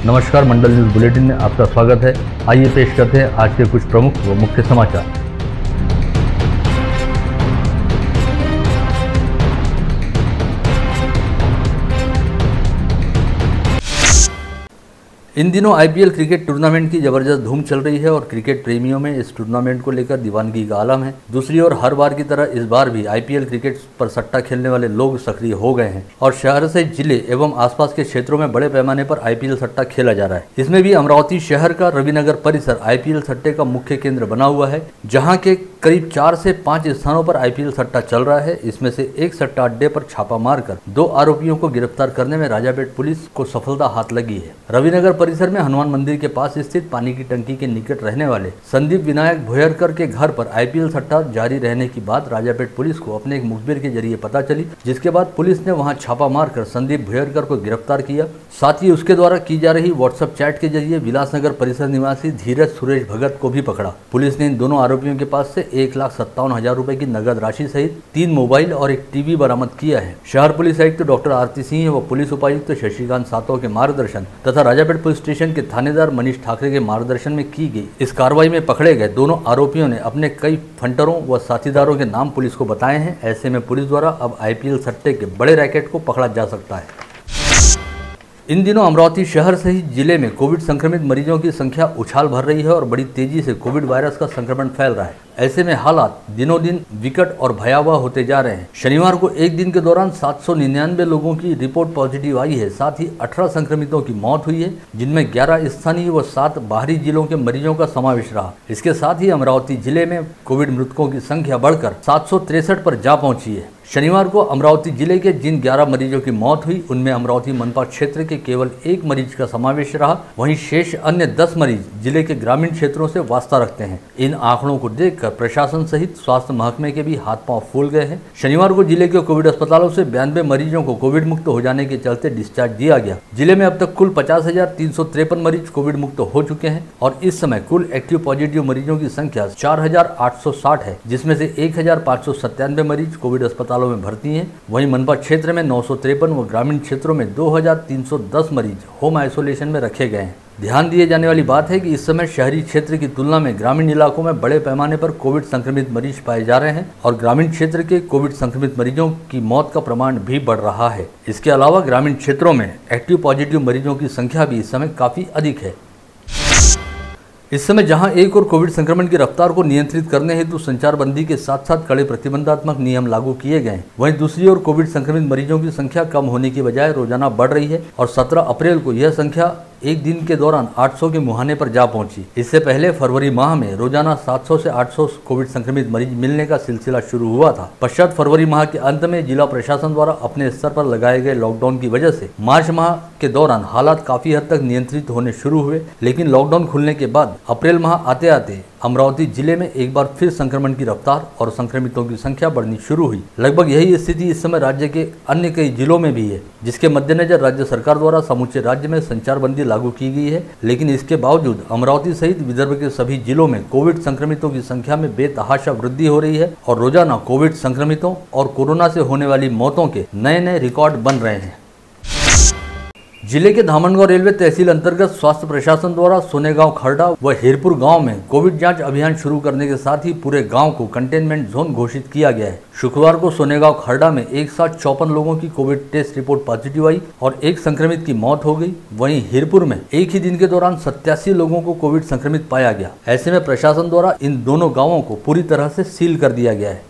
नमस्कार, मंडल news bulletin में आपका स्वागत है। आइए पेश करते हैं आज के कुछ प्रमुख व मुख्य समाचार। इन दिनों आईपीएल क्रिकेट टूर्नामेंट की जबरदस्त धूम चल रही है और क्रिकेट प्रेमियों में इस टूर्नामेंट को लेकर दीवानगी का आलम है। दूसरी ओर हर बार की तरह इस बार भी आईपीएल क्रिकेट पर सट्टा खेलने वाले लोग सक्रिय हो गए हैं और शहर से जिले एवं आसपास के क्षेत्रों में बड़े पैमाने पर आईपीएल सट्टा खेला जा रहा है। इसमें भी अमरावती शहर का रविनगर परिसर आईपीएल सट्टे का मुख्य केंद्र बना हुआ है, जहाँ के करीब 4 से 5 स्थानों पर आईपीएल सट्टा चल रहा है। इसमें से एक सट्टा अड्डे पर छापा मारकर 2 आरोपियों को गिरफ्तार करने में राजापेट पुलिस को सफलता हाथ लगी है। रविनगर परिसर में हनुमान मंदिर के पास स्थित पानी की टंकी के निकट रहने वाले संदीप विनायक भोयरकर के घर पर आईपीएल सट्टा जारी रहने की बात राजापेट पुलिस को अपने एक मुखबिर के जरिए पता चली, जिसके बाद पुलिस ने वहां छापा मारकर संदीप भोयरकर को गिरफ्तार किया। साथ ही उसके द्वारा की जा रही व्हाट्सएप चैट के जरिए विलासनगर परिसर निवासी धीरज सुरेश भगत को भी पकड़ा। पुलिस ने इन दोनों आरोपियों के पास से 1,57,000 रुपए की नगद राशि सहित 3 मोबाइल और एक टीवी बरामद किया है। शहर पुलिस आयुक्त डॉक्टर आरती सिंह व पुलिस उपायुक्त शशिकांत सातव के मार्गदर्शन तथा राजापेट पुलिस स्टेशन के थानेदार मनीष ठाकरे के मार्गदर्शन में की गई इस कार्रवाई में पकड़े गए दोनों आरोपियों ने अपने कई फंटरों व साथीदारों के नाम पुलिस को बताए हैं। ऐसे में पुलिस द्वारा अब आईपीएल सट्टे के बड़े रैकेट को पकड़ा जा सकता है। इन दिनों अमरावती शहर सहित जिले में कोविड संक्रमित मरीजों की संख्या उछाल भर रही है और बड़ी तेजी से कोविड वायरस का संक्रमण फैल रहा है। ऐसे में हालात दिनों दिन विकट और भयावह होते जा रहे हैं। शनिवार को एक दिन के दौरान 799 लोगों की रिपोर्ट पॉजिटिव आई है। साथ ही 18 संक्रमितों की मौत हुई है, जिनमें 11 स्थानीय व 7 बाहरी जिलों के मरीजों का समावेश रहा। इसके साथ ही अमरावती जिले में कोविड मृतकों की संख्या बढ़कर 763 पर जा पहुंची है। शनिवार को अमरावती जिले के जिन 11 मरीजों की मौत हुई, उनमें अमरावती मनपा क्षेत्र के केवल 1 मरीज का समावेश रहा। वहीं शेष अन्य 10 मरीज जिले के ग्रामीण क्षेत्रों से वास्ता रखते हैं। इन आंकड़ों को देखकर प्रशासन सहित स्वास्थ्य महकमे के भी हाथ पांव फूल गए हैं। शनिवार को जिले के कोविड अस्पतालों से 92 मरीजों को कोविड मुक्त हो जाने के चलते डिस्चार्ज दिया गया। जिले में अब तक कुल 50,353 मरीज कोविड मुक्त हो चुके हैं और इस समय कुल एक्टिव पॉजिटिव मरीजों की संख्या 4,860 है, जिसमें से 1,597 मरीज कोविड अस्पतालों में भर्ती हैं। वहीं मनपा क्षेत्र में 953 व ग्रामीण क्षेत्रों में 2,310 मरीज होम आइसोलेशन में रखे गए हैं। ध्यान दिए जाने वाली बात है कि इस समय शहरी क्षेत्र की तुलना में ग्रामीण इलाकों में बड़े पैमाने पर कोविड संक्रमित मरीज पाए जा रहे हैं और ग्रामीण क्षेत्र के कोविड संक्रमित मरीजों की मौत का प्रमाण भी बढ़ रहा है। इसके अलावा ग्रामीण क्षेत्रों में एक्टिव पॉजिटिव मरीजों की संख्या भी इस समय काफी अधिक है। इस समय जहां एक और कोविड संक्रमण की रफ्तार को नियंत्रित करने हेतु संचारबंदी के साथ साथ कड़े प्रतिबंधात्मक नियम लागू किए गए हैं, वहीं दूसरी ओर कोविड संक्रमित मरीजों की संख्या कम होने की बजाय रोजाना बढ़ रही है और 17 अप्रैल को यह संख्या एक दिन के दौरान 800 के मुहाने पर जा पहुंची। इससे पहले फरवरी माह में रोजाना 700 से 800 कोविड संक्रमित मरीज मिलने का सिलसिला शुरू हुआ था। पश्चात फरवरी माह के अंत में जिला प्रशासन द्वारा अपने स्तर पर लगाए गए लॉकडाउन की वजह से मार्च माह के दौरान हालात काफी हद तक नियंत्रित होने शुरू हुए, लेकिन लॉकडाउन खुलने के बाद अप्रैल माह आते आते अमरावती जिले में एक बार फिर संक्रमण की रफ्तार और संक्रमितों की संख्या बढ़नी शुरू हुई। लगभग यही स्थिति इस समय राज्य के अन्य कई जिलों में भी है, जिसके मद्देनजर राज्य सरकार द्वारा समूचे राज्य में संचारबंदी लागू की गई है। लेकिन इसके बावजूद अमरावती सहित विदर्भ के सभी जिलों में कोविड संक्रमितों की संख्या में बेतहाशा वृद्धि हो रही है और रोजाना कोविड संक्रमितों और कोरोना से होने वाली मौतों के नए रिकॉर्ड बन रहे हैं। जिले के धामनगांव रेलवे तहसील अंतर्गत स्वास्थ्य प्रशासन द्वारा सोनेगांव खरडा व हिरपुर गांव में कोविड जांच अभियान शुरू करने के साथ ही पूरे गांव को कंटेनमेंट जोन घोषित किया गया है। शुक्रवार को सोनेगांव खरडा में एक साथ 54 लोगों की कोविड टेस्ट रिपोर्ट पॉजिटिव आई और एक संक्रमित की मौत हो गई। वहीं हिरपुर में एक ही दिन के दौरान 87 लोगों को कोविड संक्रमित पाया गया। ऐसे में प्रशासन द्वारा इन दोनों गाँवों को पूरी तरह से सील कर दिया गया है।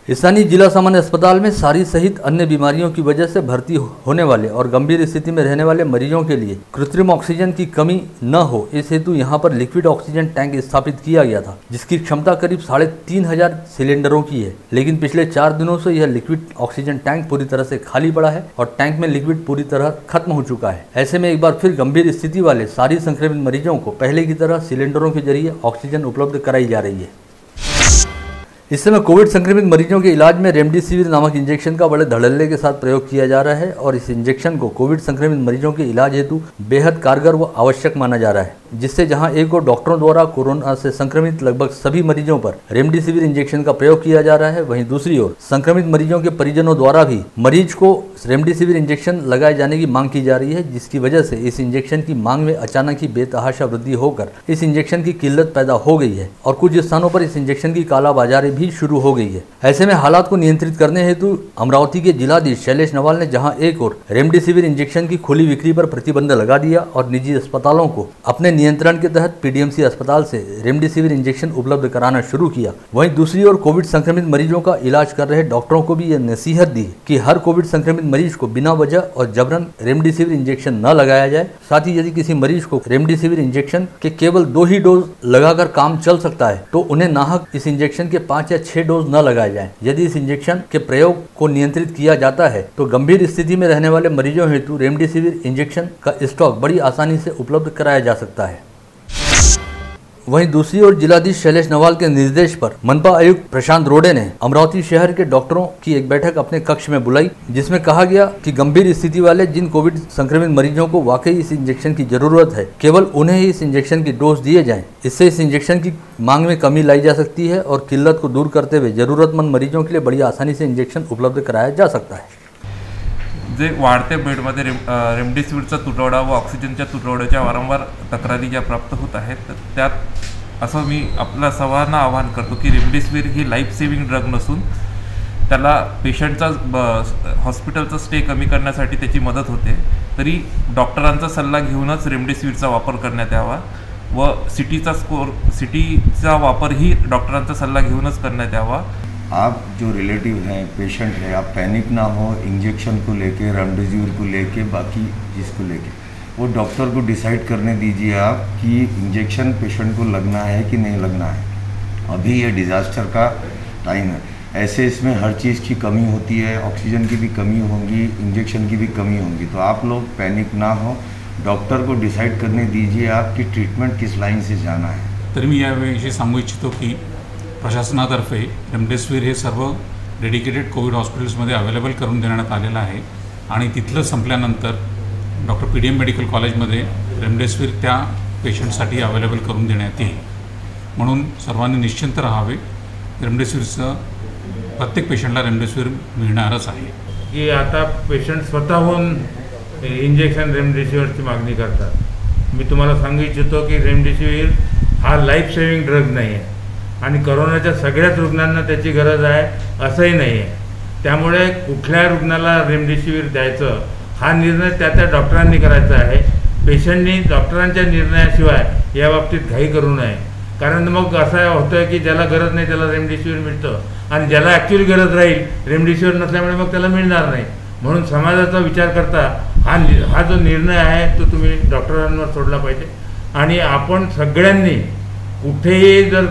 स्थानीय जिला सामान्य अस्पताल में सारी सहित अन्य बीमारियों की वजह से भर्ती होने वाले और गंभीर स्थिति में रहने वाले मरीजों के लिए कृत्रिम ऑक्सीजन की कमी न हो, इस हेतु यहां पर लिक्विड ऑक्सीजन टैंक स्थापित किया गया था, जिसकी क्षमता करीब 3,500 सिलेंडरों की है। लेकिन पिछले 4 दिनों से यह लिक्विड ऑक्सीजन टैंक पूरी तरह से खाली पड़ा है और टैंक में लिक्विड पूरी तरह खत्म हो चुका है। ऐसे में एक बार फिर गंभीर स्थिति वाले सारी संक्रमित मरीजों को पहले की तरह सिलेंडरों के जरिए ऑक्सीजन उपलब्ध कराई जा रही है। इस समय कोविड संक्रमित मरीजों के इलाज में रेमडेसिविर नामक इंजेक्शन का बड़े धड़ल्ले के साथ प्रयोग किया जा रहा है और इस इंजेक्शन को कोविड संक्रमित मरीजों के इलाज हेतु बेहद कारगर व आवश्यक माना जा रहा है। जिससे जहां एक और डॉक्टरों द्वारा कोरोना से संक्रमित लगभग सभी मरीजों पर रेमडेसिविर इंजेक्शन का प्रयोग किया जा रहा है, वहीं दूसरी ओर संक्रमित मरीजों के परिजनों द्वारा भी मरीज को रेमडेसिविर इंजेक्शन लगाए जाने की मांग की जा रही है, जिसकी वजह से इस इंजेक्शन की मांग में अचानक ही बेतहाशा वृद्धि होकर इस इंजेक्शन की किल्लत पैदा हो गई है और कुछ स्थानों पर इस इंजेक्शन की कालाबाजारी भी शुरू हो गई है। ऐसे में हालात को नियंत्रित करने हेतु अमरावती के जिलाधीश शैलेश नवाल ने जहां एक और रेमडेसिविर इंजेक्शन की खुली बिक्री पर प्रतिबंध लगा दिया और निजी अस्पतालों को अपने नियंत्रण के तहत पीडीएमसी अस्पताल से रेमडेसिविर इंजेक्शन उपलब्ध कराना शुरू किया, वहीं दूसरी ओर कोविड संक्रमित मरीजों का इलाज कर रहे डॉक्टरों को भी यह नसीहत दी कि हर कोविड संक्रमित मरीज को बिना वजह और जबरन रेमडेसिविर इंजेक्शन न लगाया जाए। साथ ही यदि किसी मरीज को रेमडेसिविर इंजेक्शन के केवल 2 ही डोज लगाकर काम चल सकता है तो उन्हें नाहक इस इंजेक्शन के 5 या 6 डोज न लगाए जाएं। यदि इस इंजेक्शन के प्रयोग को नियंत्रित किया जाता है तो गंभीर स्थिति में रहने वाले मरीजों हेतु रेमडेसिविर इंजेक्शन का स्टॉक बड़ी आसानी से उपलब्ध कराया जा सकता है। वहीं दूसरी ओर जिलाधीश शैलेश नवाल के निर्देश पर मनपा आयुक्त प्रशांत रोडे ने अमरावती शहर के डॉक्टरों की एक बैठक अपने कक्ष में बुलाई, जिसमें कहा गया कि गंभीर स्थिति वाले जिन कोविड संक्रमित मरीजों को वाकई इस इंजेक्शन की जरूरत है, केवल उन्हें ही इस इंजेक्शन की डोज दिए जाएं। इससे इस इंजेक्शन की मांग में कमी लाई जा सकती है और किल्लत को दूर करते हुए जरूरतमंद मरीजों के लिए बड़ी आसानी से इंजेक्शन उपलब्ध कराया जा सकता है। जे वाढते बेडमध्ये रेमडेसिवीरचा तुटवडा व ऑक्सिजनच्या तुटवड्याच्या वारंवार तक्रारी ज्या प्राप्त होत आहेत, तर त्यात असं मी आपल्या सर्वांना आवाहन करतो की रेमडेसिवीर ही लाईफ सेविंग ड्रग नसून त्याला पेशंटचा हॉस्पिटलचा स्टे कमी करण्यासाठी त्याची मदत होते, तरी डॉक्टरांचा सल्ला घेऊनच रेमडेसिवीरचा वापर करण्यात यावा व सिटीचा वापरही डॉक्टरांचा सल्ला घेऊनच करण्यात यावा। आप जो रिलेटिव हैं, पेशेंट है, आप पैनिक ना हो इंजेक्शन को लेके, रेमडेसिविर को लेके, बाकी जिसको लेके वो डॉक्टर को डिसाइड करने दीजिए आप कि इंजेक्शन पेशेंट को लगना है कि नहीं लगना है। अभी ये डिज़ास्टर का टाइम है, ऐसे इसमें हर चीज़ की कमी होती है, ऑक्सीजन की भी कमी होगी, इंजेक्शन की भी कमी होगी, तो आप लोग पैनिक ना हो, डॉक्टर को डिसाइड करने दीजिए आप कि ट्रीटमेंट किस लाइन से जाना है। तर मी याविषयी सांगू इच्छितो की प्रशासनातर्फे रेमडेसिवीर हे सर्व डेडिकेटेड कोविड हॉस्पिटल्समध्ये अवेलेबल करून देण्यात आलेलं आहे आणि तिथलं संपल्यानंतर डॉक्टर पीडीएम मेडिकल कॉलेजमध्ये रेमडेसिवीर त्या पेशंटसाठी अवेलेबल करून देण्यात येईल, म्हणून सर्वांनी निश्चिंत राहावे। रेमडेसिवीरचं प्रत्येक पेशंटला रेमडेसिवीर मिळणारच आहे। की आता पेशंट स्वतःहून इंजेक्शन रेमडेसिवीरची मागणी करतात। मी तुम्हाला सांगू इच्छितो की रेमडेसिवीर हा लाईफ सेविंग ड्रग नाही आहे आणि कोरोनाच्या सगळ्याच रुग्णांना त्याची गरज आहे असंही नाही आहे, त्यामुळे कुठल्या रुग्णाला रेमडेसिवीर द्यायचं हा निर्णय त्या डॉक्टरांनी करायचा आहे। पेशंटनी डॉक्टरांच्या निर्णयाशिवाय या बाबतीत घाई करू नये, कारण मग असं होतं की ज्याला गरज नाही त्याला रेमडेसिवीर मिळतं आणि ज्याला ॲक्च्युअली गरज राहील रेमडेसिवीर नसल्यामुळे मग त्याला मिळणार नाही। म्हणून समाजाचा विचार करता हा जो निर्णय आहे तो तुम्ही डॉक्टरांवर सोडला पाहिजे आणि आपण सगळ्यांनी कुठेही जर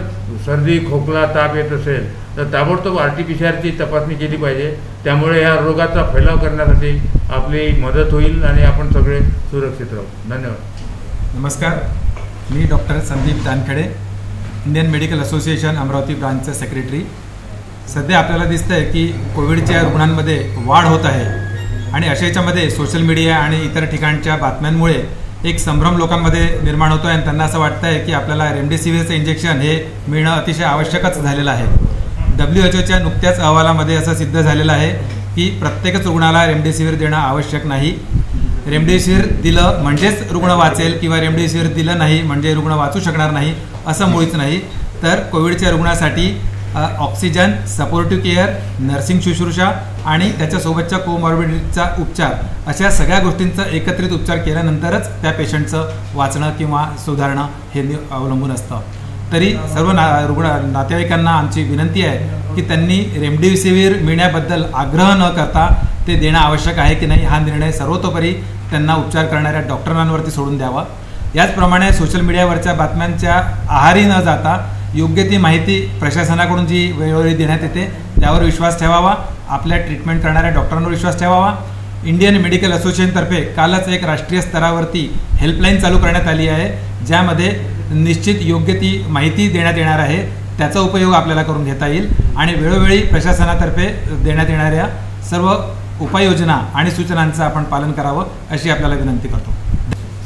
सर्दी खोकला ताप येत असेल तर ताबडतोब RT-PCR तपासणी केली पाहिजे, त्यामुळे या रोगाचा फैलाव करण्यासाठी आपली मदत होईल आणि आपण सगळे सुरक्षित राहू। धन्यवाद। नमस्कार, मी doctor Sandeep Dankhede, Indian Medical Association Amravati ब्रांचचा सेक्रेटरी। सध्या आपल्याला दिसतंय की कोविडच्या रुग्णांमध्ये वाढ होत आहे आणि अशाच्यामध्ये सोशल मीडिया आणि इतर ठिकाणच्या बातम्यांमुळे एक संभ्रम लोकांमध्ये निर्माण होतो आहे आणि त्यांना असं वाटतं आहे की आपल्याला रेमडेसिवीरचं इंजेक्शन हे मिळणं अतिशय आवश्यकच झालेलं आहे। WHOच्या नुकत्याच अहवालामध्ये असं सिद्ध झालेलं आहे की प्रत्येकच रुग्णाला रेमडेसिवीर देणं आवश्यक नाही। रेमडेसिवीर दिलं म्हणजेच रुग्ण वाचेल किंवा रेमडेसिवीर दिलं नाही म्हणजे रुग्ण वाचू शकणार नाही असं मुळीच नाही, तर कोविडच्या रुग्णासाठी ऑक्सिजन, सपोर्टिव्ह केअर, नर्सिंग शुश्रूषा आणि त्याच्यासोबतच्या कोमॉर्बिडिटीचा उपचार अशा सगळ्या गोष्टींचा एकत्रित उपचार केल्यानंतरच त्या पेशंटचं वाचणं किंवा सुधारणं हे अवलंबून असतं। तरी सर्व रुग्ण नातेवाईकांना आमची विनंती आहे की त्यांनी रेमडेसिवीर मिळण्याबद्दल आग्रह न करता ते देणं आवश्यक आहे की नाही हा निर्णय सर्वतोपरी त्यांना उपचार करणाऱ्या डॉक्टरांवरती सोडून द्यावा। याचप्रमाणे सोशल मीडियावरच्या बातम्यांच्या आहारी न जाता योग्य ती माहिती प्रशासनाकडून जी वेळोवेळी देण्यात येते त्यावर विश्वास ठेवावा, आपल्या ट्रीटमेंट करणाऱ्या डॉक्टरांवर विश्वास ठेवावा। इंडियन मेडिकल असोसिएशनतर्फे कालच एक राष्ट्रीय स्तरावरती हेल्पलाईन चालू करण्यात आली आहे, ज्यामध्ये निश्चित योग्य ती माहिती देण्यात येणार आहे, त्याचा उपयोग आपल्याला करून घेता येईल आणि वेळोवेळी प्रशासनातर्फे देण्यात येणाऱ्या सर्व उपाययोजना आणि सूचनांचं आपण पालन करावं अशी आपल्याला विनंती करतो।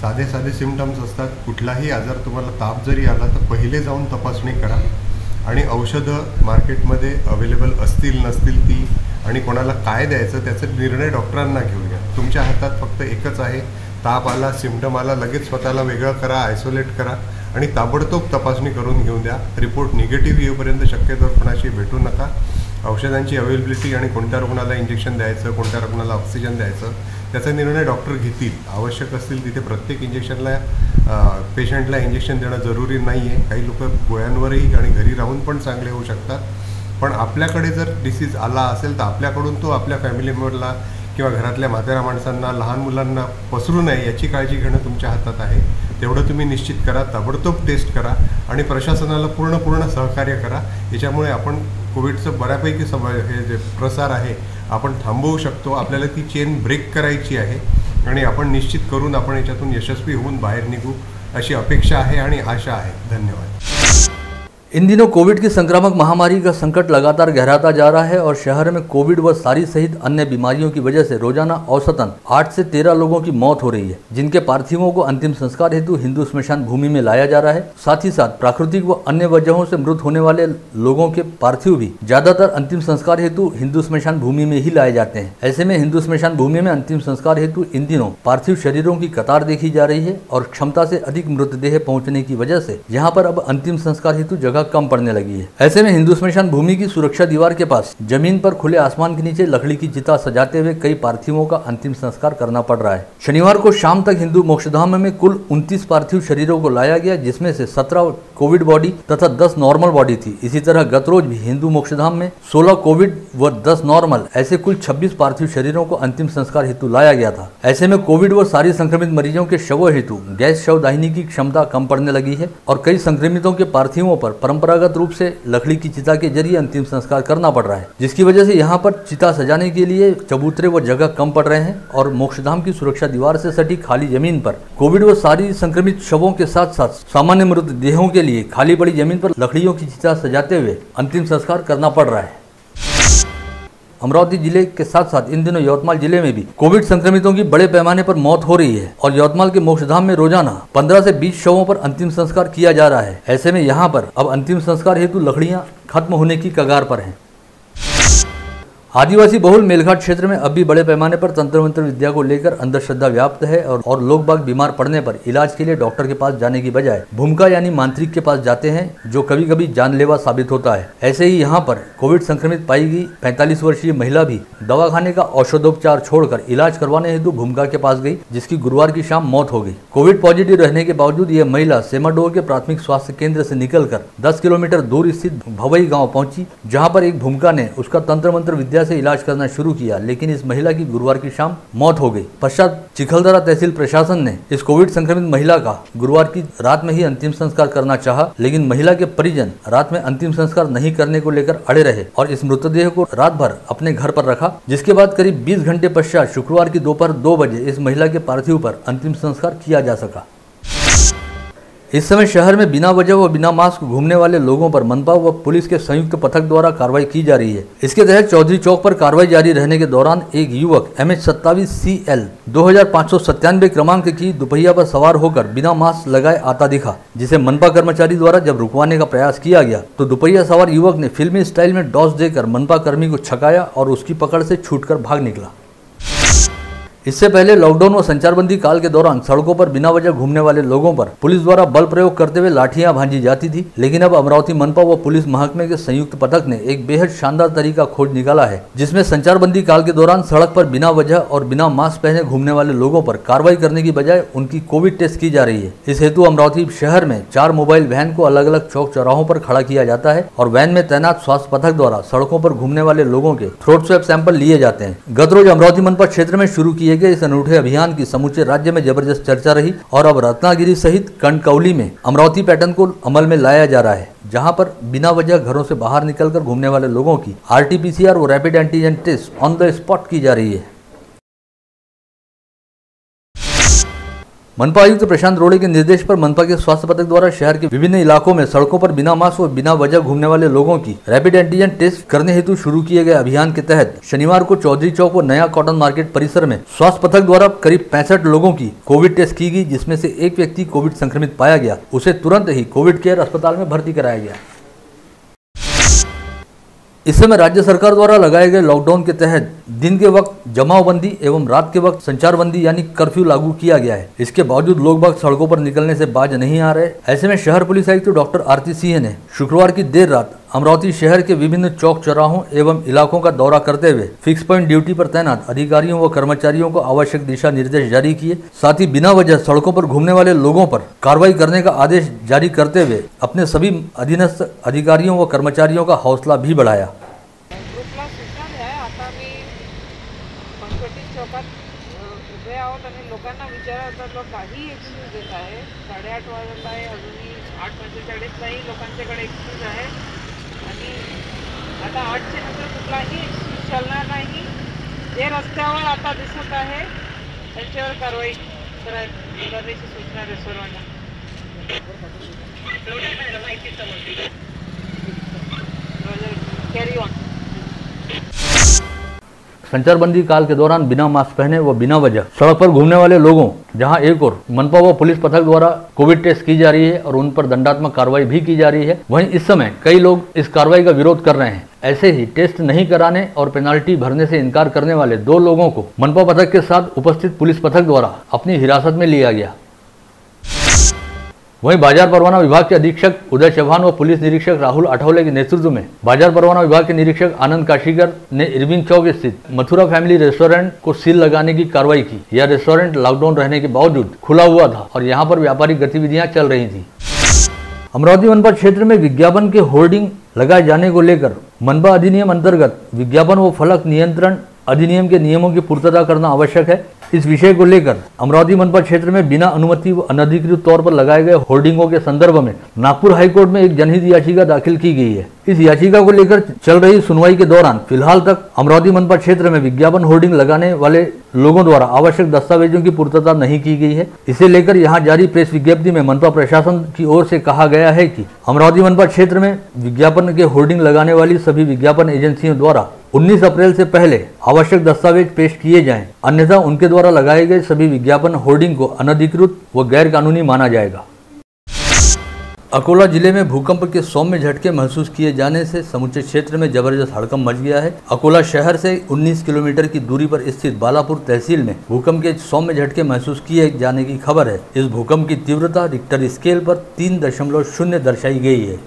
साधे साधे सिम्पटम्स असतात. कुठलाही आजार तुम्हाला ताप जरी आला तर पहिले जाऊन तपासणी करा आणि औषधं मार्केटमध्ये अवेलेबल असतील नसतील ती आणि कोणाला काय द्यायचं त्याचा निर्णय डॉक्टरांना घेऊया. तुमच्या हातात फक्त एकच आहे, ताप आला, सिम्पटम आला, लगेच स्वतःला वेगळं करा, आयसोलेट करा आणि ताबडतोब तपासणी करून घेऊन द्या. रिपोर्ट निगेटिव्ह येऊपर्यंत शक्यतो कोणाशी भेटू नका. औषधांची अवेलेबिलिटी आणि कोणत्या रुग्णाला इंजेक्शन द्यायचं, कोणत्या रुग्णाला ऑक्सिजन द्यायचं त्याचा निर्णय डॉक्टर घेतील. आवश्यक असतील तिथे प्रत्येक इंजेक्शनला पेशंटला इंजेक्शन देणं जरुरी नाही आहे. काही लोक गोळ्यांवरही आणि घरी राहून पण चांगले होऊ शकतात. पण आपल्याकडे जर डिसीज आला असेल तर आपल्याकडून तो आपल्या फॅमिली मेंबरला किंवा घरातल्या म्हाताऱ्या माणसांना, लहान मुलांना पसरू नये याची काळजी घेणं तुमच्या हातात आहे. तेवढं तुम्ही निश्चित करा, ताबडतोब टेस्ट करा आणि प्रशासनाला पूर्ण सहकार्य करा. याच्यामुळे आपण कोविडचं बऱ्यापैकी हे जे प्रसार आहे आपण थांबवू शकतो. आपल्याला ती चेन ब्रेक करायची आहे आणि आपण निश्चित करून आपण याच्यातून यशस्वी होऊन बाहेर निघू अशी अपेक्षा आहे आणि आशा आहे. धन्यवाद. इन दिनों कोविड की संक्रामक महामारी का संकट लगातार गहराता जा रहा है और शहर में कोविड व सारी सहित अन्य बीमारियों की वजह से रोजाना औसतन 8 से 13 लोगों की मौत हो रही है, जिनके पार्थिवों को अंतिम संस्कार हेतु हिंदू स्मशान भूमि में लाया जा रहा है. साथ ही साथ प्राकृतिक व अन्य वजहों से मृत होने वाले लोगों के पार्थिव भी ज्यादातर अंतिम संस्कार हेतु हिंदू स्मशान भूमि में ही लाए जाते हैं. ऐसे में हिंदू स्मशान भूमि में अंतिम संस्कार हेतु इन दिनों पार्थिव शरीरों की कतार देखी जा रही है और क्षमता से अधिक मृतदेह पहुँचने की वजह से यहाँ पर अब अंतिम संस्कार हेतु जगह कम पड़ने लगी है. ऐसे में हिंदू स्मशान भूमि की सुरक्षा दीवार के पास जमीन पर खुले आसमान के नीचे लकड़ी की चिता सजाते हुए कई पार्थिवों का अंतिम संस्कार करना पड़ रहा है. शनिवार को शाम तक हिंदू मोक्षधाम में कुल 29 पार्थिव शरीरों को लाया गया, जिसमें से 17 कोविड बॉडी तथा 10 नॉर्मल बॉडी थी. इसी तरह गत रोज भी हिंदू मोक्षधाम में 16 कोविड व 10 नॉर्मल ऐसे कुल 26 पार्थिव शरीरों को अंतिम संस्कार हेतु लाया गया था. ऐसे में कोविड व सारी संक्रमित मरीजों के शवों हेतु गैस शवदाहिनी की क्षमता कम पड़ने लगी है और कई संक्रमितों के पार्थिवों पर परंपरागत रूप से लकड़ी की चिता के जरिए अंतिम संस्कार करना पड़ रहा है, जिसकी वजह से यहाँ पर चिता सजाने के लिए चबूतरे व जगह कम पड़ रहे हैं और मोक्षधाम की सुरक्षा दीवार से सटी खाली जमीन पर कोविड व सारी संक्रमित शवों के साथ साथ सामान्य मृतदेहों के लिए खाली पड़ी जमीन पर लकड़ियों की चिता सजाते हुए अंतिम संस्कार करना पड़ रहा है. अमरावती जिले के साथ साथ इन दिनों यवतमाल जिले में भी कोविड संक्रमितों की बड़े पैमाने पर मौत हो रही है और यवतमाल के मोक्षधाम में रोजाना 15 से 20 शवों पर अंतिम संस्कार किया जा रहा है. ऐसे में यहाँ पर अब अंतिम संस्कार हेतु लकड़ियां खत्म होने की कगार पर हैं. आदिवासी बहुल मेलघाट क्षेत्र में अब भी बड़े पैमाने पर तंत्र मंत्र विद्या को लेकर अंधश्रद्धा व्याप्त है और लोग बाग बीमार पड़ने पर इलाज के लिए डॉक्टर के पास जाने की बजाय भूमिका यानी मांत्रिक के पास जाते हैं, जो कभी कभी जानलेवा साबित होता है. ऐसे ही यहाँ पर कोविड संक्रमित पाई गई 45 वर्षीय महिला भी दवाखाने का औषधोपचार छोड़कर इलाज करवाने हेतु भूमिका के पास गई, जिसकी गुरुवार की शाम मौत हो गई. कोविड पॉजिटिव रहने के बावजूद यह महिला सेमाडोह के प्राथमिक स्वास्थ्य केंद्र से निकलकर 10 किलोमीटर दूर स्थित भवई गाँव पहुंची, जहाँ पर एक भूमिका ने उसका तंत्र मंत्र विद्या से इलाज करना शुरू किया, लेकिन इस महिला की गुरुवार की शाम मौत हो गई. पश्चात चिखलदरा तहसील प्रशासन ने इस कोविड संक्रमित महिला का गुरुवार की रात में ही अंतिम संस्कार करना चाहा, लेकिन महिला के परिजन रात में अंतिम संस्कार नहीं करने को लेकर अड़े रहे और इस मृतदेह को रात भर अपने घर पर रखा, जिसके बाद करीब 20 घंटे पश्चात शुक्रवार की दोपहर 2 बजे इस महिला के पार्थिव पर अंतिम संस्कार किया जा सका. इस समय शहर में बिना वजह व बिना मास्क घूमने वाले लोगों पर मनपा व पुलिस के संयुक्त पथक द्वारा कार्रवाई की जा रही है. इसके तहत चौधरी चौक पर कार्रवाई जारी रहने के दौरान एक युवक MH27CL 2597 क्रमांक की दुपहिया पर सवार होकर बिना मास्क लगाए आता दिखा, जिसे मनपा कर्मचारी द्वारा जब रुकवाने का प्रयास किया गया तो दुपहिया सवार युवक ने फिल्मी स्टाइल में डॉस देकर मनपा कर्मी को छकाया और उसकी पकड़ से छूटकर भाग निकला. इससे पहले लॉकडाउन व संचारबंदी काल के दौरान सड़कों पर बिना वजह घूमने वाले लोगों पर पुलिस द्वारा बल प्रयोग करते हुए लाठियां भांजी जाती थी, लेकिन अब अमरावती मनपा व पुलिस महकमे के संयुक्त पथक ने एक बेहद शानदार तरीका खोज निकाला है, जिसमें संचारबंदी काल के दौरान सड़क पर बिना वजह और बिना मास्क पहने घूमने वाले लोगों पर कार्रवाई करने की बजाय उनकी कोविड टेस्ट की जा रही है. इस हेतु अमरावती शहर में 4 मोबाइल वैन को अलग अलग चौक चौराहों पर खड़ा किया जाता है और वैन में तैनात स्वास्थ्य पथक द्वारा सड़कों पर घूमने वाले लोगों के थ्रोट स्वैप सैंपल लिए जाते हैं. गत रोज अमरावती मनपा क्षेत्र में शुरू किए गए इस अनूठे अभियान की समूचे राज्य में जबरदस्त चर्चा रही और अब रत्नागिरी सहित कनकौली में अमरावती पैटर्न को अमल में लाया जा रहा है, जहां पर बिना वजह घरों से बाहर निकलकर घूमने वाले लोगों की RT-PCR व rapid antigen test on the spot की जा रही है. मनपा आयुक्त प्रशांत रोड़े के निर्देश पर मनपा के स्वास्थ्य पथक द्वारा शहर के विभिन्न इलाकों में सड़कों पर बिना मास्क और बिना वजह घूमने वाले लोगों की रैपिड एंटीजन टेस्ट करने हेतु शुरू किए गए अभियान के तहत शनिवार को चौधरी चौक व नया कॉटन मार्केट परिसर में स्वास्थ्य पथक द्वारा करीब 65 लोगों की कोविड टेस्ट की गई, जिसमें से एक व्यक्ति कोविड संक्रमित पाया गया। उसे तुरंत ही कोविड केयर अस्पताल में भर्ती कराया गया। इस समय राज्य सरकार द्वारा लगाए गए लॉकडाउन के तहत दिन के वक्त जमावबंदी एवं रात के वक्त संचारबंदी यानी कर्फ्यू लागू किया गया है। इसके बावजूद लोग बाग सड़कों पर निकलने से बाज नहीं आ रहे। ऐसे में शहर पुलिस आयुक्त डॉक्टर आरती सिंह ने शुक्रवार की देर रात अमरावती शहर के विभिन्न चौक चौराहों एवं इलाकों का दौरा करते हुए फिक्स पॉइंट ड्यूटी पर तैनात अधिकारियों व कर्मचारियों को आवश्यक दिशा निर्देश जारी किए। साथ ही बिना वजह सड़कों पर घूमने वाले लोगों पर कार्रवाई करने का आदेश जारी करते हुए अपने सभी अधीनस्थ अधिकारियों व कर्मचारियों का हौसला भी बढ़ाया। उभे आहोत आणि लोकांना विचारतात, लोक काही एक्सक्यूज देत आहे। 8:30 वाजता आहे, अजूनही 8:45 लोकांच्याकडे एक्सक्यूज आहे आणि आता 8च्या नंतर कुठलाही एक्सक्यूज चालणार नाही। जे रस्त्यावर आता दिसत आहे त्यांच्यावर कारवाई करण्याची सूचना सर्वांना। Carry on. संचारबंदी काल के दौरान बिना मास्क पहने व बिना वजह सड़क पर घूमने वाले लोगों, जहां एक और मनपा व पुलिस पथक द्वारा कोविड टेस्ट की जा रही है और उन पर दंडात्मक कार्रवाई भी की जा रही है, वहीं इस समय कई लोग इस कार्रवाई का विरोध कर रहे हैं। ऐसे ही टेस्ट नहीं कराने और पेनाल्टी भरने से इनकार करने वाले 2 लोगों को मनपा पथक के साथ उपस्थित पुलिस पथक द्वारा अपनी हिरासत में लिया गया। वहीं बाजार परवाना विभाग के अधीक्षक उदय चौहान व पुलिस निरीक्षक राहुल आठवले के नेतृत्व में बाजार परवाना विभाग के निरीक्षक आनंद काशीकर ने इरविन चौक स्थित मथुरा फैमिली रेस्टोरेंट को सील लगाने की कार्रवाई की। यह रेस्टोरेंट लॉकडाउन रहने के बावजूद खुला हुआ था और यहां पर व्यापारिक गतिविधियां चल रही थी। अमरावती मनपा क्षेत्र में विज्ञापन के होर्डिंग लगाए जाने को लेकर मनपा अधिनियम अंतर्गत विज्ञापन व फलक नियंत्रण अधिनियम के नियमों की पूर्तता करना आवश्यक है। इस विषय को लेकर अमरावती मनपा क्षेत्र में बिना अनुमति व अनधिकृत तौर पर लगाए गए होर्डिंगों के संदर्भ में नागपुर हाईकोर्ट में एक जनहित याचिका दाखिल की गई है। इस याचिका को लेकर चल रही सुनवाई के दौरान फिलहाल तक अमरावती मनपा क्षेत्र में विज्ञापन होर्डिंग लगाने वाले लोगों द्वारा आवश्यक दस्तावेजों की पूर्तता नहीं की गई है। इसे लेकर यहां जारी प्रेस विज्ञप्ति में मनपा प्रशासन की ओर से कहा गया है कि अमरावती मनपा क्षेत्र में विज्ञापन के होर्डिंग लगाने वाली सभी विज्ञापन एजेंसियों द्वारा 19 अप्रैल से पहले आवश्यक दस्तावेज पेश किए जाएं, अन्यथा उनके द्वारा लगाए गए सभी विज्ञापन होर्डिंग को अनधिकृत व गैर कानूनी माना जाएगा। अकोला जिले में भूकंप के सौम्य झटके महसूस किए जाने से समूचे क्षेत्र में जबरदस्त हड़कंप मच गया है। अकोला शहर से 19 किलोमीटर की दूरी पर स्थित बालापुर तहसील में भूकंप के सौम्य झटके महसूस किए जाने की खबर है। इस भूकंप की तीव्रता रिक्टर स्केल पर 3.0 दर्शाई गई है।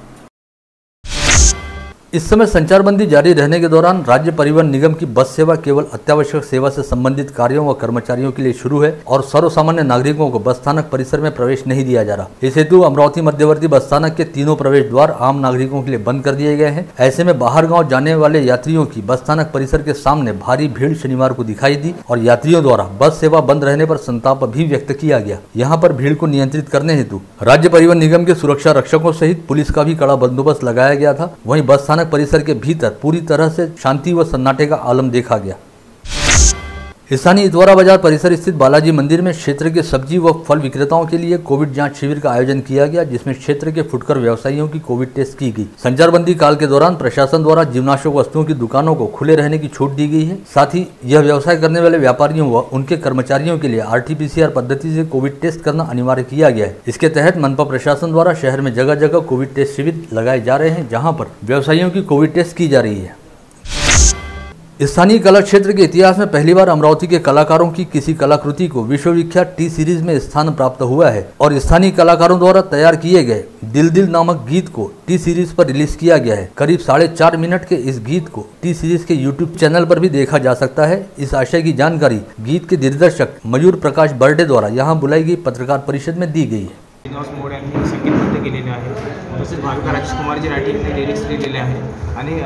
इस समय संचारबंदी जारी रहने के दौरान राज्य परिवहन निगम की बस सेवा केवल अत्यावश्यक सेवा से संबंधित कार्यों व कर्मचारियों के लिए शुरू है और सर्वसामान्य नागरिकों को बस स्थानक परिसर में प्रवेश नहीं दिया जा रहा। इस हेतु अमरावती मध्यवर्ती बस स्थानक के तीनों प्रवेश द्वार आम नागरिकों के लिए बंद कर दिए गए हैं। ऐसे में बाहर गाँव जाने वाले यात्रियों की बस स्थानक परिसर के सामने भारी भीड़ शनिवार को दिखाई दी और यात्रियों द्वारा बस सेवा बंद रहने पर संताप भी व्यक्त किया गया। यहाँ पर भीड़ को नियंत्रित करने हेतु राज्य परिवहन निगम के सुरक्षा रक्षकों सहित पुलिस का भी कड़ा बंदोबस्त लगाया गया था। वहीं बस स्थानक परिसर के भीतर पूरी तरह से शांति व सन्नाटे का आलम देखा गया। स्थानीय इतवारा बाजार परिसर स्थित बालाजी मंदिर में क्षेत्र के सब्जी व फल विक्रेताओं के लिए कोविड जांच शिविर का आयोजन किया गया, जिसमें क्षेत्र के फुटकर व्यवसायियों की कोविड टेस्ट की गई। संचारबंदी काल के दौरान प्रशासन द्वारा जीवनाशक वस्तुओं की दुकानों को खुले रहने की छूट दी गई है। साथ ही यह व्यवसाय करने वाले व्यापारियों व उनके कर्मचारियों के लिए RT-PCR पद्धति से कोविड टेस्ट करना अनिवार्य किया गया है। इसके तहत मनपा प्रशासन द्वारा शहर में जगह जगह कोविड टेस्ट शिविर लगाए जा रहे हैं, जहाँ पर व्यवसायियों की कोविड टेस्ट की जा रही है। स्थानीय कला क्षेत्र के इतिहास में पहली बार अमरावती के कलाकारों की किसी कलाकृति को विश्वविख्यात टी सीरीज में स्थान प्राप्त हुआ है और स्थानीय कलाकारों द्वारा तैयार किए गए दिल दिल नामक गीत को टी सीरीज पर रिलीज किया गया है। करीब 4.5 मिनट के इस गीत को टी सीरीज के यूट्यूब चैनल पर भी देखा जा सकता है। इस आशय की जानकारी गीत के दिग्दर्शक मयूर प्रकाश बर्डे द्वारा यहाँ बुलाई गई पत्रकार परिषद में दी गई है। श्रीनिवास मोड यांनी संगीतबद्ध केलेले आहे, तसेच भाविका राजकुमारजी राठी यांनी लिरिक्स लिहिलेले आहे आणि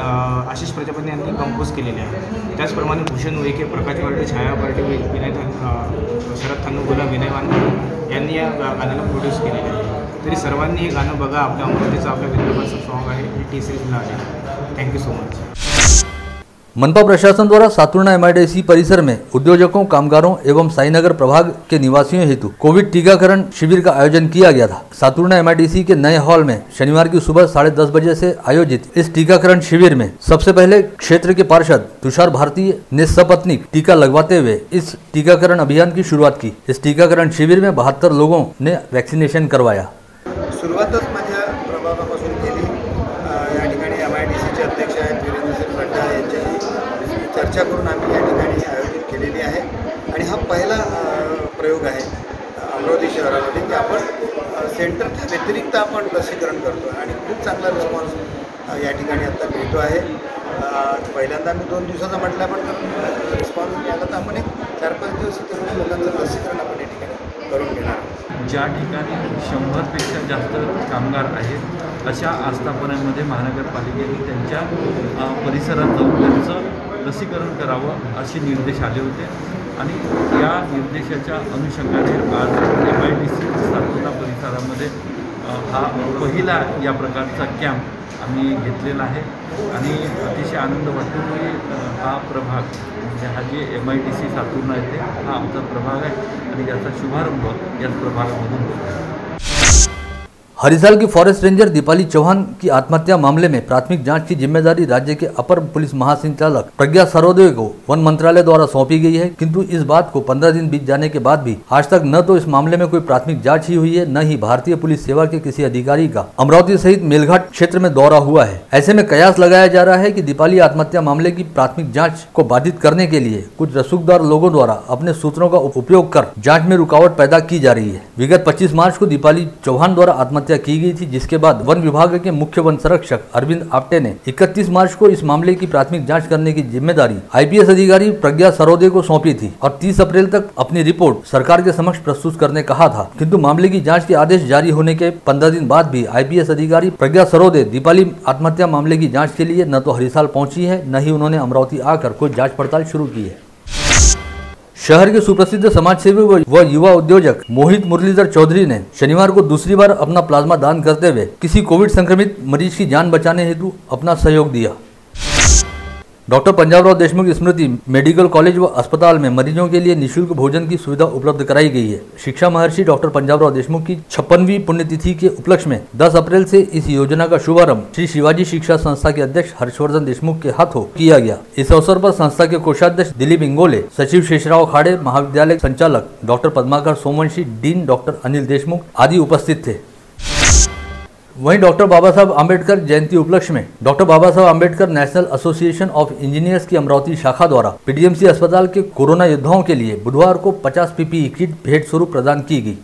आशिष प्रजापती यांनी कंपोज केलेले आहे। त्याचप्रमाणे भूषण उईके, प्रकाश बर्डे, छाया बर्डे, विनय शरद थानुगुला, विनय वानखेडे यांनी या गाण्याला प्रोड्यूस केलेले आहे। तरी सर्वांनी हे गाणं बघा, आपल्या अमरावतीचं आपल्या विदर्भाचं सॉन्ग आहे, हे टी सीरीजला आहे। Thank you so much. मनपा प्रशासन द्वारा सातुर्णा एमआईडीसी परिसर में उद्योजकों, कामगारों एवं साईनगर प्रभाग के निवासियों हेतु कोविड टीकाकरण शिविर का आयोजन किया गया था। सातुर्णा एमआईडीसी के नए हॉल में शनिवार की सुबह 10:30 बजे से आयोजित इस टीकाकरण शिविर में सबसे पहले क्षेत्र के पार्षद तुषार भारती ने सपत्नीक टीका लगवाते हुए इस टीकाकरण अभियान की शुरुआत की। इस टीकाकरण शिविर में 72 लोगों ने वैक्सीनेशन करवाया। सुरुवातच माझ्या प्रभागापासून केली। या ठिकाणी एमआयडीसीचे अध्यक्ष आहेत वीरेंद्र सिंग खड्डा यांच्याशी चर्चा करून आम्ही या ठिकाणी आयोजित केलेली आहे आणि हा पहिला प्रयोग आहे अमरावती शहरामध्ये की आपण सेंटरच्या व्यतिरिक्त आपण लसीकरण करतो आणि खूप चांगला रिस्पॉन्स या ठिकाणी आता मिळतो आहे। पहिल्यांदा मी 2 दिवसाचा म्हटलं पण रिस्पॉन्स मिळाला तर आपण एक 4-5 दिवस इथे लोकांचं लसीकरण आपण या ठिकाणी करून घेणार। ज्या ठिकाणी 100पेक्षा जास्त कामगार आहेत अशा आस्थापनांमध्ये महानगरपालिकेने त्यांच्या परिसरात जाऊन त्यांचं लसीकरण करावं असे निर्देश आले होते आणि या निर्देशाच्या अनुषंगाने आज एमआयडीसी सातुर्णा परिसरामध्ये हा पहिला या प्रकारचा कॅम्प आम्ही घेतलेला आहे आणि अतिशय आनंद वाटतो की हा प्रभाग म्हणजे हा जे एमआयडीसी सातुर्णा येथे हा आमचा प्रभाग आहे आणि याचा शुभारंभ याच प्रभागामधून होतो आहे। हरिसाल की फॉरेस्ट रेंजर दीपाली चौहान की आत्महत्या मामले में प्राथमिक जांच की जिम्मेदारी राज्य के अपर पुलिस महासंचालक प्रज्ञा सरोदे को वन मंत्रालय द्वारा सौंपी गई है, किंतु इस बात को 15 दिन बीत जाने के बाद भी आज तक न तो इस मामले में कोई प्राथमिक जांच ही हुई है, न ही भारतीय पुलिस सेवा के किसी अधिकारी का अमरावती सहित मेलघाट क्षेत्र में दौरा हुआ है। ऐसे में कयास लगाया जा रहा है कि दीपाली आत्महत्या मामले की प्राथमिक जाँच को बाधित करने के लिए कुछ रसूखदार लोगों द्वारा अपने सूत्रों का उपयोग कर जाँच में रुकावट पैदा की जा रही है। विगत 25 मार्च को दीपाली चौहान द्वारा आत्महत्या की गई थी, जिसके बाद वन विभाग के मुख्य वन संरक्षक अरविंद आप्टे ने 31 मार्च को इस मामले की प्राथमिक जांच करने की जिम्मेदारी आईपीएस अधिकारी प्रज्ञा सरोदे को सौंपी थी और 30 अप्रैल तक अपनी रिपोर्ट सरकार के समक्ष प्रस्तुत करने कहा था, किंतु मामले की जांच के आदेश जारी होने के 15 दिन बाद भी आईपीएस अधिकारी प्रज्ञा सरोदे दीपाली आत्महत्या मामले की जाँच के लिए न तो हरिसाल पहुंची है, न ही उन्होंने अमरावती आकर कोई जाँच पड़ताल शुरू की है। शहर के सुप्रसिद्ध समाजसेवी व युवा उद्योजक मोहित मुरलीधर चौधरी ने शनिवार को दूसरी बार अपना प्लाज्मा दान करते हुए किसी कोविड संक्रमित मरीज की जान बचाने हेतु अपना सहयोग दिया। डॉक्टर पंजाबराव देशमुख स्मृति मेडिकल कॉलेज व अस्पताल में मरीजों के लिए निःशुल्क भोजन की सुविधा उपलब्ध कराई गई है। शिक्षा महर्षि डॉक्टर पंजाबराव देशमुख की 56वीं पुण्यतिथि के उपलक्ष्य में 10 अप्रैल से इस योजना का शुभारंभ श्री शिवाजी शिक्षा संस्था के अध्यक्ष हर्षवर्धन देशमुख के हाथों किया गया। इस अवसर पर संस्था के कोषाध्यक्ष दिलीप इंगोले, सचिव शेषराव खाड़े, महाविद्यालय संचालक doctor Padmakar Somvanshi, dean doctor Anil Deshmukh आदि उपस्थित थे। वहीं डॉक्टर बाबा साहब आम्बेडकर जयंती उपलक्ष्य में doctor Baba Saheb Ambedkar national association of engineers की अमरावती शाखा द्वारा पीडीएमसी अस्पताल के कोरोना योद्धाओं के लिए बुधवार को 50 पीपीई किट भेंट स्वरूप प्रदान की गई।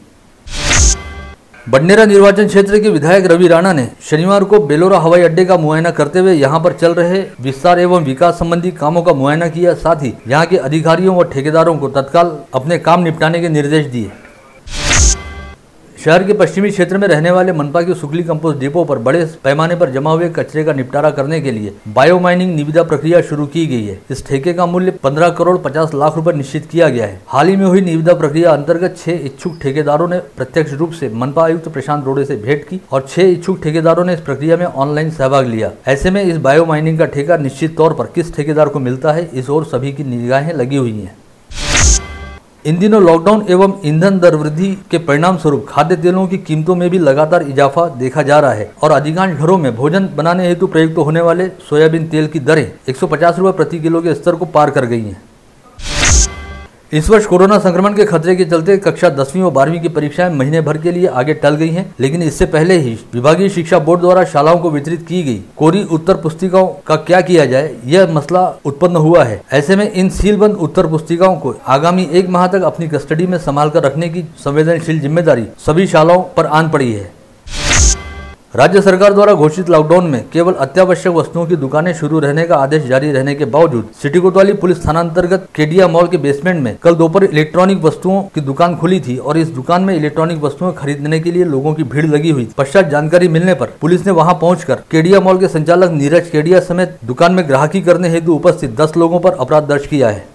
बडनेरा निर्वाचन क्षेत्र के विधायक रवि राणा ने शनिवार को बेलोरा हवाई अड्डे का मुआयना करते हुए यहां पर चल रहे विस्तार एवं विकास संबंधी कामों का मुआयना किया, साथ ही यहां के अधिकारियों व ठेकेदारों को तत्काल अपने काम निपटाने के निर्देश दिए। शहर के पश्चिमी क्षेत्र में रहने वाले मनपा के सुकली कंपोस्ट डिपो पर बड़े पैमाने पर जमा हुए कचरे का निपटारा करने के लिए बायो माइनिंग निविदा प्रक्रिया शुरू की गई है। इस ठेके का मूल्य 15 करोड़ 50 लाख रुपए निश्चित किया गया है। हाल ही में हुई निविदा प्रक्रिया अंतर्गत 6 इच्छुक ठेकेदारों ने प्रत्यक्ष रूप से मनपा आयुक्त प्रशांत रोड़े से भेंट की और 6 इच्छुक ठेकेदारों ने इस प्रक्रिया में ऑनलाइन सहभाग लिया। ऐसे में इस बायो माइनिंग का ठेका निश्चित तौर पर किस ठेकेदार को मिलता है, इस ओर सभी की निगाहें लगी हुई हैं। इन दिनों लॉकडाउन एवं ईंधन दर वृद्धि के परिणाम स्वरूप खाद्य तेलों की कीमतों में भी लगातार इजाफा देखा जा रहा है और अधिकांश घरों में भोजन बनाने हेतु प्रयुक्त होने वाले सोयाबीन तेल की दरें 150 रुपये प्रति किलो के स्तर को पार कर गई हैं। इस वर्ष कोरोना संक्रमण के खतरे के चलते कक्षा 10वीं व 12वीं की परीक्षाएं महीने भर के लिए आगे टल गई हैं, लेकिन इससे पहले ही विभागीय शिक्षा बोर्ड द्वारा शालाओं को वितरित की गई कोरी उत्तर पुस्तिकाओं का क्या किया जाए, यह मसला उत्पन्न हुआ है। ऐसे में इन सीलबंद उत्तर पुस्तिकाओं को आगामी 1 माह तक अपनी कस्टडी में संभाल कर रखने की संवेदनशील जिम्मेदारी सभी शालाओं पर आन पड़ी है। राज्य सरकार द्वारा घोषित लॉकडाउन में केवल अत्यावश्यक वस्तुओं की दुकानें शुरू रहने का आदेश जारी रहने के बावजूद सिटी कोतवाली पुलिस थाना अंतर्गत केडिया मॉल के बेसमेंट में कल दोपहर इलेक्ट्रॉनिक वस्तुओं की दुकान खुली थी और इस दुकान में इलेक्ट्रॉनिक वस्तुएं खरीदने के लिए लोगों की भीड़ लगी हुई। पश्चात जानकारी मिलने पर पुलिस ने वहां पहुंचकर केडिया मॉल के संचालक नीरज केडिया समेत दुकान में ग्राहकी करने हेतु उपस्थित 10 लोगों पर अपराध दर्ज किया है।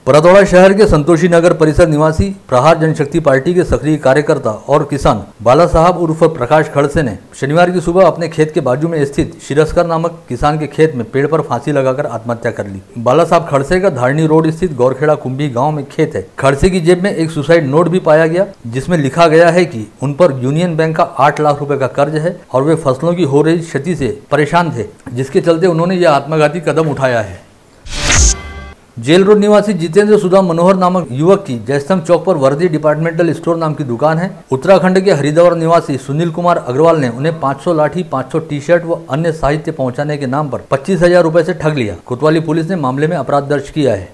परतौड़ा शहर के संतोषी नगर परिसर निवासी प्रहार जनशक्ति पार्टी के सक्रिय कार्यकर्ता और किसान बाला साहब उर्फ प्रकाश खड़से ने शनिवार की सुबह अपने खेत के बाजू में स्थित शिरस्कर नामक किसान के खेत में पेड़ पर फांसी लगाकर आत्महत्या कर ली। बाला साहब खड़से का धारणी रोड स्थित गौरखेड़ा कुंभी गाँव में खेत है। खड़से की जेब में एक सुसाइड नोट भी पाया गया, जिसमें लिखा गया है कि उन पर यूनियन बैंक का 8 लाख रुपए का कर्ज है और वे फसलों की हो रही क्षति से परेशान थे, जिसके चलते उन्होंने यह आत्मघाती कदम उठाया है। जेल रोड निवासी जितेंद्र सुधा मनोहर नामक युवक की जयस्तंभ चौक पर वर्दी डिपार्टमेंटल स्टोर नाम की दुकान है। उत्तराखंड के हरिद्वार निवासी सुनील कुमार अग्रवाल ने उन्हें 500 लाठी, 500 टी शर्ट व अन्य साहित्य पहुंचाने के नाम पर 25,000 रुपए से ठग लिया। कोतवाली पुलिस ने मामले में अपराध दर्ज किया है।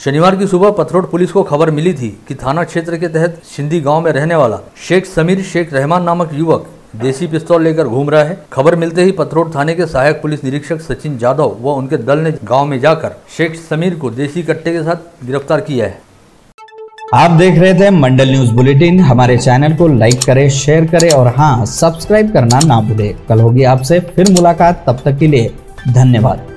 शनिवार की सुबह पथरोड पुलिस को खबर मिली थी कि थाना क्षेत्र के तहत सिंधी गांव में रहने वाला शेख समीर शेख रहमान नामक युवक देसी पिस्तौल लेकर घूम रहा है। खबर मिलते ही पथरोड थाने के सहायक पुलिस निरीक्षक सचिन जाधव व उनके दल ने गांव में जाकर शेख समीर को देसी कट्टे के साथ गिरफ्तार किया है। आप देख रहे थे मंडल न्यूज बुलेटिन। हमारे चैनल को लाइक करें, शेयर करें और हाँ, सब्सक्राइब करना ना भूलें। कल होगी आपसे फिर मुलाकात, तब तक के लिए धन्यवाद।